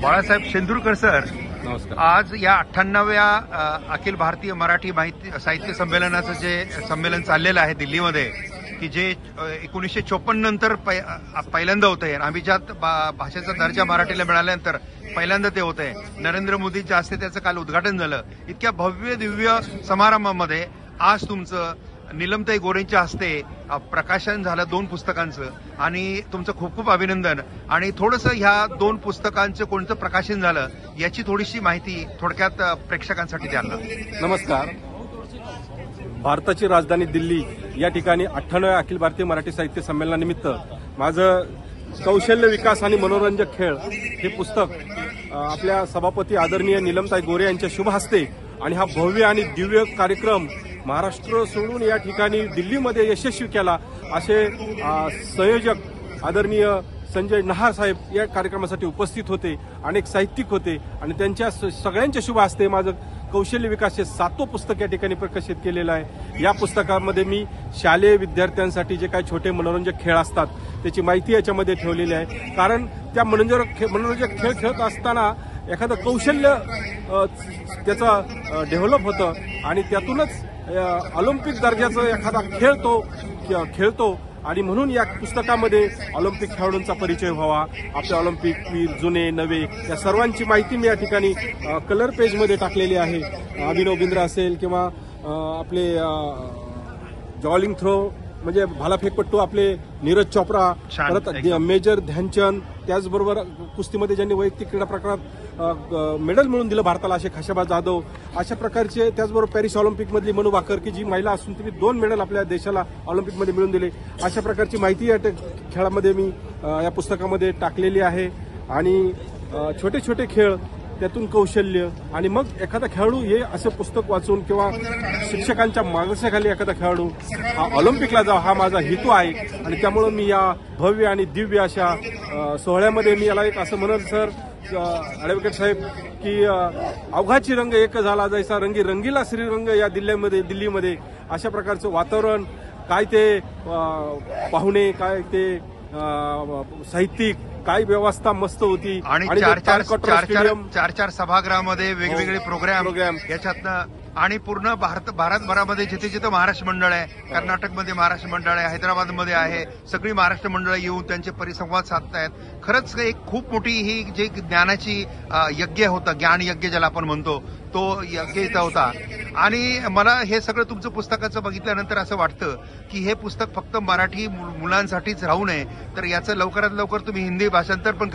Balasaheb शेंदुरकर sir, नमस्कार. आज या 98व्या अखिल भारतीय मराठी साहित्य संमेलनाचं जे संमेलन चाललेलं आहे दिल्लीमध्ये, की जे 1954 नंतर पहिल्यांदा होत आहे. आम्ही ज्यात भाषेचा दर्जा मराठीला मिळाल्यानंतर पहिल्यांदा ते होत आहे. नरेंद्र मोदींच्या हस्ते त्याचं काल उद्घाटन झालं. इतक्या भव्य दिव्य समारंभामध्ये आज तुमचं नीलमताई गोरेंच्या हस्ते प्रकाशन झालं 2 पुस्तकांचं, आणि तुमचं खूप खूप अभिनंदन. आणि थोडंसं ह्या 2 पुस्तकांचं कोणतं प्रकाशन झालं याची थोडीशी माहिती थोडक्यात प्रेक्षकांसाठी द्याल ना. नमस्कार. भारताची राजधानी दिल्ली या ठिकाणी 98व्या अखिल भारतीय मराठी साहित्य संमेलनानिमित्त माझं कौशल्य विकास आणि मनोरंजक खेळ हे पुस्तक आपल्या सभापती आदरणीय नीलमताई गोरे यांच्या शुभ हस्ते, आणि हा भव्य आणि दिव्य कार्यक्रम महाराष्ट्र सोडून या ठिकाणी दिल्लीमध्ये यशस्वी केला. असे संयोजक आदरणीय संजय नहार साहेब या कार्यक्रमासाठी उपस्थित होते. अनेक साहित्यिक होते आणि त्यांच्या सगळ्यांच्या शुभ हस्ते माझं कौशल्य विकास हे 7वं पुस्तक या ठिकाणी प्रकाशित केलेलं आहे. या पुस्तकामध्ये मी शालेय विद्यार्थ्यांसाठी जे काही छोटे मनोरंजक खेळ असतात त्याची माहिती याच्यामध्ये ठेवलेली आहे. कारण त्या मनोरंजक खेळ खेळत असताना एखादं कौशल्य त्याचं डेव्हलप होतं आणि त्यातूनच ऑलिम्पिक दर्जाचा एखादा खेळ तो खेळतो. आणि म्हणून या पुस्तकामध्ये ऑलिम्पिक खेळाडूंचा परिचय व्हावा. आपले ऑलिम्पिक वीर जुने नवे या सर्वांची माहिती मी या ठिकाणी कलर पेजमध्ये टाकलेली आहे. अभिनव बिंद्रा असेल किंवा आपले जॉलिंग थ्रो म्हणजे भालाफेकपट्टू आपले नीरज चोप्रा, परत मेजर ध्यानचंद, त्याचबरोबर कुस्तीमध्ये ज्यांनी वैयक्तिक क्रीडा प्रकारात मेडल मिळवून दिलं भारताला असे खाशाबा जाधव, अशा प्रकारचे. त्याचबरोबर पॅरिस ऑलिम्पिकमधली मनू भाकर की जी महिला असून तिने 2 मेडल आपल्या देशाला ऑलिम्पिकमध्ये मिळवून दिले. अशा प्रकारची माहिती या खेळामध्ये मी या पुस्तकामध्ये टाकलेली आहे. आणि छोटे छोटे खेळ त्यातून कौशल्य, आणि मग एखादा खेळाडू हे असं पुस्तक वाचून किंवा शिक्षकांच्या मार्गदर्शनाखाली एखादा खेळाडू हा ऑलिम्पिकला जावा हा माझा हेतू आहे. आणि त्यामुळं मी या भव्य आणि दिव्य अशा सोहळ्यामध्ये मी याला एक असं म्हणत सर ॲडव्होकेट साहेब की अवघाची रंग एक झाला जैसा रंगी रंगीला श्रीरंग या दिल्लीमध्ये अशा प्रकारचं वातावरण, काय ते पाहुणे, काय ते साहित्यिक, काय व्यवस्था मस्त होती. आणि 4 सभागृहामध्ये वेगवेगळे प्रोग्राम याच्यातनं, आणि पूर्ण भारतभरामध्ये जिथे जिथे महाराष्ट्र मंडळ आहे, कर्नाटकमध्ये महाराष्ट्र मंडळ आहे, हैदराबादमध्ये आहे, सगळी महाराष्ट्र मंडळं येऊन त्यांचे परिसंवाद साधतायत. खरंच एक खूप मोठी ही जे ज्ञानाची यज्ञ होता, ज्ञान यज्ञ ज्याला आपण म्हणतो, तो यज्ञ इथं होता. आणि मला हे सगळं तुमचं पुस्तकाचं बघितल्यानंतर असं वाटतं की हे पुस्तक फक्त मराठी मुलांसाठीच राहू नये, तर याचं लवकरात लवकर तुम्ही हिंदी भाषांतर पण